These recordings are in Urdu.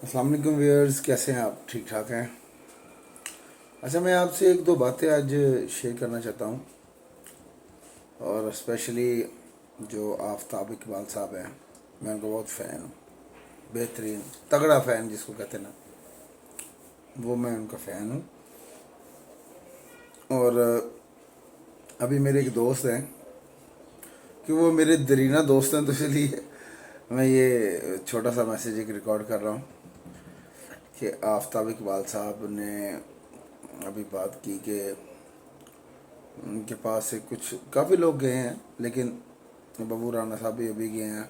السلام علیکم ویئرز، کیسے ہیں آپ؟ ٹھیک ٹھاک ہیں؟ اچھا، میں آپ سے ایک دو باتیں آج شیئر کرنا چاہتا ہوں، اور اسپیشلی جو آفتاب اقبال صاحب ہیں، میں ان کا بہت فین ہوں، بہترین تگڑا فین جس کو کہتے ہیں نا، وہ میں ان کا فین ہوں۔ اور ابھی میرے ایک دوست ہیں کہ وہ میرے درینہ دوست ہیں، تو اس لیے میں یہ چھوٹا سا میسیج ایک ریکارڈ کر رہا ہوں کہ آفتاب اقبال صاحب نے ابھی بات کی کہ ان کے پاس سے کچھ کافی لوگ گئے ہیں، لیکن ببو رانا صاحب بھی ابھی گئے ہیں۔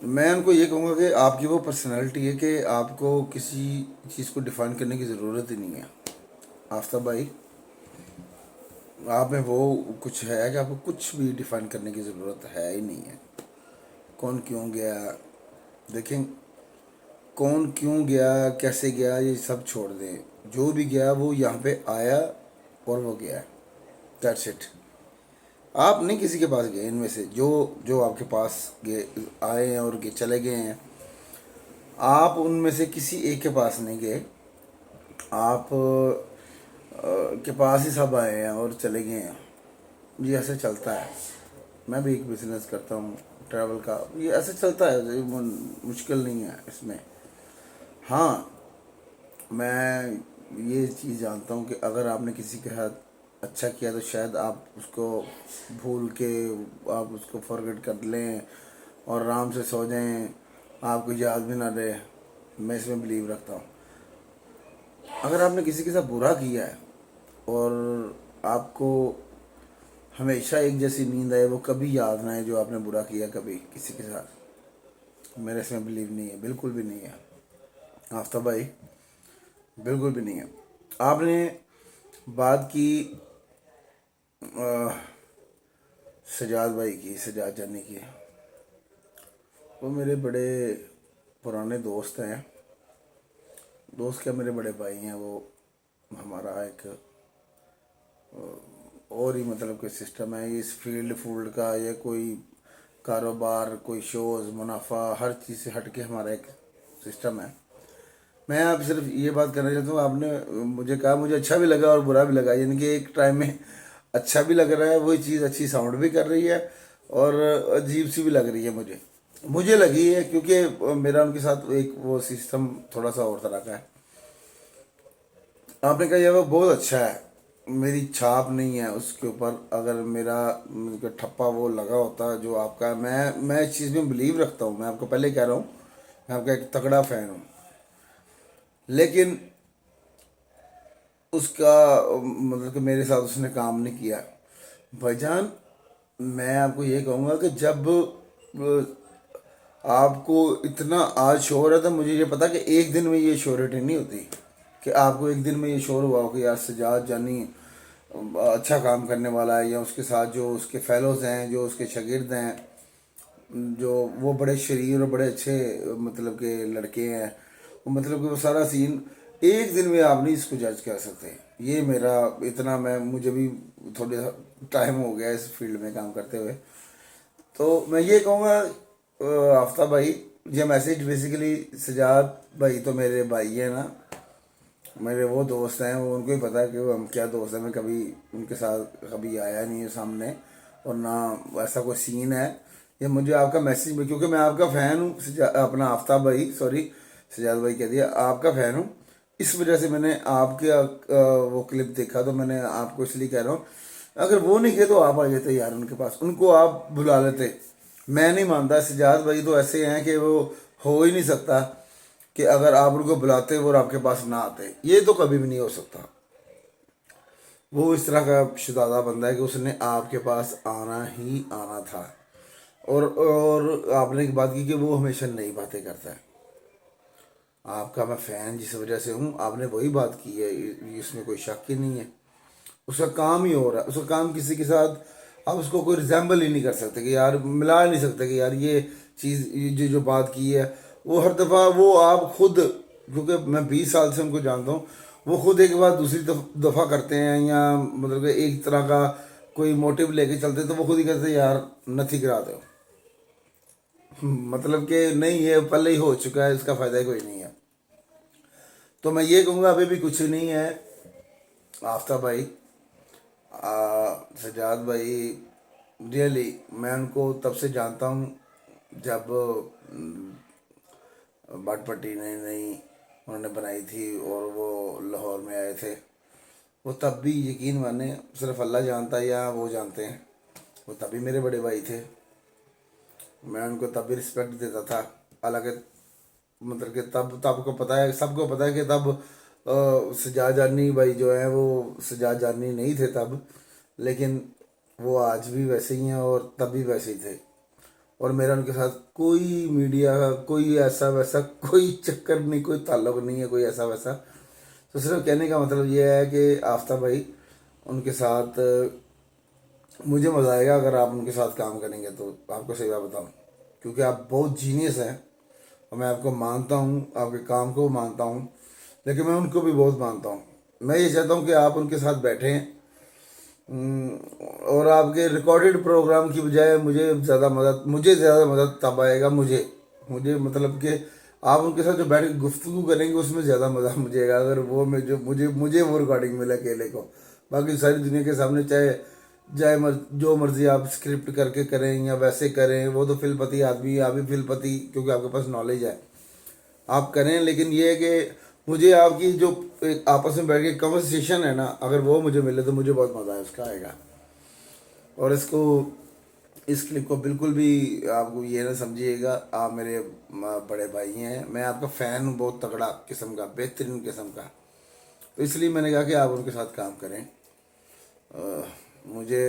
میں ان کو یہ کہوں گا کہ آپ کی وہ پرسنالٹی ہے کہ آپ کو کسی چیز کو ڈیفائن کرنے کی ضرورت ہی نہیں ہے۔ آفتاب بھائی، آپ میں وہ کچھ ہے کہ آپ کو کچھ بھی ڈیفائن کرنے کی ضرورت ہے ہی نہیں ہے۔ کون کیوں گیا، دیکھیں، کون کیوں گیا، کیسے گیا، یہ سب چھوڑ دیں۔ جو بھی گیا وہ یہاں پہ آیا اور وہ گیا، دیٹس اٹ۔ آپ نہیں کسی کے پاس گئے، ان میں سے جو جو آپ کے پاس گئے آئے ہیں اور چلے گئے ہیں، آپ ان میں سے کسی ایک کے پاس نہیں گئے۔ آپ کے پاس ہی سب آئے ہیں اور چلے گئے ہیں۔ یہ ایسے چلتا ہے۔ میں بھی ایک بزنس کرتا ہوں ٹریول کا، یہ ایسے چلتا ہے، یہ مشکل نہیں ہے اس میں۔ ہاں، میں یہ چیز جانتا ہوں کہ اگر آپ نے کسی کے ساتھ اچھا کیا تو شاید آپ اس کو بھول کے آپ اس کو فارگٹ کر لیں اور آرام سے سو جائیں، آپ کو یاد بھی نہ رہے۔ میں اس میں بلیو رکھتا ہوں۔ اگر آپ نے کسی کے ساتھ برا کیا ہے اور آپ کو ہمیشہ ایک جیسی نیند آئے، وہ کبھی یاد نہ ہے جو آپ نے برا کیا کبھی کسی کے ساتھ، میرے اس میں بلیو نہیں ہے، بالکل بھی نہیں ہے آفتاب بھائی، بالکل بھی نہیں ہے۔ آپ نے بات کی سجاد بھائی کی، سجاد جانی کی، وہ میرے بڑے پرانے دوست ہیں، دوست کیا، میرے بڑے بھائی ہیں۔ وہ ہمارا ایک اور ہی مطلب کوئی سسٹم ہے، اس فیلڈ کا، یا کوئی کاروبار، کوئی شوز، منافع، ہر چیز سے ہٹ کے ہمارا ایک سسٹم ہے۔ میں آپ صرف یہ بات کرنا چاہتا ہوں، آپ نے مجھے کہا، مجھے اچھا بھی لگا اور برا بھی لگا، یعنی کہ ایک ٹائم میں اچھا بھی لگ رہا ہے، وہی چیز اچھی ساؤنڈ بھی کر رہی ہے اور عجیب سی بھی لگ رہی ہے مجھے لگی ہے، کیونکہ میرا ان کے ساتھ ایک وہ سسٹم تھوڑا سا اور طرح کا ہے۔ آپ نے کہا یہ وہ بہت اچھا ہے، میری چھاپ نہیں ہے اس کے اوپر، اگر میرا ٹھپا وہ لگا ہوتا جو آپ کا، میں اس چیز میں بلیو رکھتا ہوں، میں آپ کو پہلے کہہ رہا ہوں، میں آپ کا ایک تگڑا فین ہوں، لیکن اس کا مطلب کہ میرے ساتھ اس نے کام نہیں کیا۔ بھائی جان، میں آپ کو یہ کہوں گا کہ جب آپ کو اتنا آج شور ہے، تو مجھے یہ پتا کہ ایک دن میں یہ شہرت نہیں ہوتی کہ آپ کو ایک دن میں یہ شور ہوا ہو کہ یار سجاد جانی اچھا کام کرنے والا ہے، یا اس کے ساتھ جو اس کے فیلوز ہیں، جو اس کے شاگرد ہیں، جو وہ بڑے شریر اور بڑے اچھے مطلب کہ لڑکے ہیں، وہ مطلب کہ وہ سارا سین ایک دن میں آپ نہیں اس کو جج کر سکتے۔ یہ میرا اتنا، مجھے بھی تھوڑے ٹائم ہو گیا اس فیلڈ میں کام کرتے ہوئے، تو میں یہ کہوں گا آفتاب بھائی، یہ میسیج بیسیکلی، سجاد بھائی تو میرے بھائی ہیں نا، میرے وہ دوست ہیں، وہ ان کو ہی پتا ہے کہ وہ ہم کیا دوست ہیں۔ میں کبھی ان کے ساتھ کبھی آیا نہیں ہے سامنے، اور نہ ایسا کوئی سین ہے۔ یہ مجھے آپ کا میسیج میں، کیونکہ میں آپ کا فین ہوں، اپنا آفتاب بھائی، سوری سجاد بھائی کہہ دیا، آپ کا فین ہوں، اس وجہ سے میں نے آپ کے وہ کلپ دیکھا، تو میں نے آپ کو اس لیے کہہ رہا ہوں، اگر وہ نہیں کہے تو آپ آ جاتے یار ان کے پاس، ان کو آپ بلا لیتے۔ میں نہیں مانتا، سجاد بھائی تو ایسے ہیں کہ وہ ہو ہی نہیں سکتا کہ اگر آپ ان کو بلاتے اور آپ کے پاس نہ آتے، یہ تو کبھی بھی نہیں ہو سکتا۔ وہ اس طرح کا شدادہ بندہ ہے کہ اس نے آپ کے پاس آنا ہی آنا تھا، اور آپ نے ایک بات کی کہ وہ ہمیشہ نئی باتیں کرتا ہے۔ آپ کا میں فین جس وجہ سے ہوں، آپ نے وہی بات کی ہے، اس میں کوئی شک ہی نہیں ہے۔ اس کا کام ہی ہو رہا ہے، اس کا کام کسی کے ساتھ آپ اس کو کوئی ریزیمبل ہی نہیں کر سکتے، کہ یار ملا نہیں سکتے کہ یار یہ چیز، یہ جو بات کی ہے، وہ ہر دفعہ وہ آپ خود، کیونکہ میں 20 سال سے ان کو جانتا ہوں، وہ خود ایک بار دوسری دفعہ کرتے ہیں، یا مطلب کہ ایک طرح کا کوئی موٹیو لے کے چلتے، تو وہ خود ہی کہتے ہیں یار نتھی کرا دو، مطلب کہ نہیں، یہ پہلے ہی ہو چکا ہے، اس کا فائدہ کوئی نہیں ہے. تو میں یہ کہوں گا ابھی بھی کچھ نہیں ہے. آفتاب بھائی، سجاد بھائی، ریئلی میں ان کو تب سے جانتا ہوں جب بٹ پٹی نئی نئی انہوں نے بنائی تھی اور وہ لاہور میں آئے تھے. وہ تب بھی یقین مانے صرف اللہ جانتا ہے یا وہ جانتے ہیں، وہ تب بھی میرے بڑے بھائی تھے. میں ان کو تب بھی رسپیکٹ دیتا تھا. حالانکہ مطلب کہ تب کو پتہ ہے، سب کو پتہ ہے کہ تب سجاد جانی بھائی جو ہیں وہ سجاد جانی نہیں تھے تب، لیکن وہ آج بھی ویسے ہی ہیں اور تب بھی ویسے ہی تھے. اور میرا ان کے ساتھ کوئی میڈیا کا کوئی ایسا ویسا کوئی چکر نہیں، کوئی تعلق نہیں ہے کوئی ایسا ویسا. تو صرف کہنے کا مطلب یہ ہے کہ آفتاب بھائی، ان کے ساتھ مجھے مزہ آئے گا اگر آپ ان کے ساتھ کام کریں گے. تو آپ کو صحیح بات بتاؤں، کیونکہ آپ بہت جینیس ہیں اور میں آپ کو مانتا ہوں، آپ کے کام کو مانتا ہوں، لیکن میں ان کو بھی بہت مانتا ہوں. میں یہ چاہتا ہوں کہ آپ ان کے ساتھ بیٹھیں اور آپ کے ریکارڈڈ پروگرام کی بجائے مجھے زیادہ مدد تب آئے گا. مجھے مطلب کہ آپ ان کے ساتھ جو بیٹھ کے گفتگو کریں گے اس میں زیادہ مزہ مجھے گا اگر وہ میں جو مجھے وہ ریکارڈنگ ملے اکیلے کو. باقی ساری دنیا کے سامنے جو مرضی آپ اسکرپٹ کر کے کریں یا ویسے کریں، وہ تو فل پتی آدمی، آپ بھی فل پتی کیونکہ آپ کے پاس نالج ہے، آپ کریں. لیکن یہ ہے کہ مجھے آپ کی جو آپس میں بیٹھ کے کنورسیشن ہے نا، اگر وہ مجھے ملے تو مجھے بہت مزہ ہے اس کا آئے گا. اور اس کلپ کو بالکل بھی آپ کو یہ نہ سمجھیے گا، آپ میرے بڑے بھائی ہیں، میں آپ کا فین ہوں بہت تگڑا قسم کا، بہترین قسم کا. تو اس لیے میں نے کہا کہ آپ ان کے ساتھ کام کریں. مجھے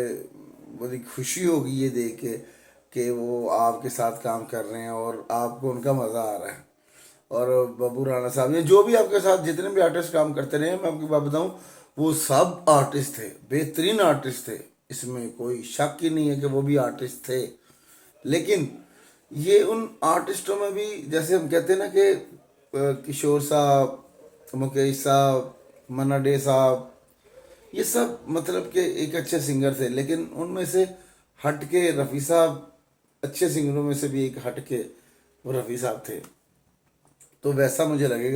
بڑی خوشی ہوگی یہ دیکھ کے کہ وہ آپ کے ساتھ کام کر رہے ہیں اور آپ کو ان کا مزہ آ رہا ہے. اور ببو رانا صاحب، یہ جو بھی آپ کے ساتھ جتنے بھی آرٹسٹ کام کرتے رہے ہیں، میں آپ کی بات بتاؤں، وہ سب آرٹسٹ تھے، بہترین آرٹسٹ تھے، اس میں کوئی شک ہی نہیں ہے کہ وہ بھی آرٹسٹ تھے. لیکن یہ ان آرٹسٹوں میں بھی جیسے ہم کہتے ہیں نا کہ کشور صاحب، مکیش صاحب، منا ڈے صاحب، یہ سب مطلب کہ ایک اچھے سنگر تھے، لیکن ان میں سے ہٹ کے رفیع صاحب اچھے سنگروں میں سے بھی ایک ہٹ کے وہ رفیع صاحب تھے. تو ویسا مجھے لگے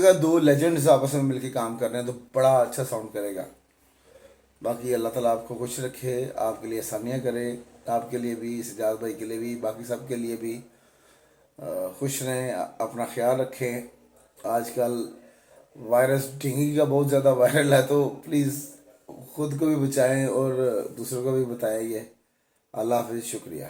گا دو لیجنڈز آپس میں مل کے کام کر رہے ہیں تو بڑا اچھا ساؤنڈ کرے گا. باقی اللہ تعالیٰ آپ کو خوش رکھے، آپ کے لیے آسانیاں کرے، آپ کے لیے بھی، سجاد بھائی کے لیے بھی، باقی سب کے لیے بھی. خوش رہیں، اپنا خیال رکھیں. آج کل وائرس ڈینگی کا بہت زیادہ وائرل ہے، تو پلیز خود کو بھی بچائیں اور دوسروں کو بھی بتائیں. یہ اللہ حافظ، شکریہ.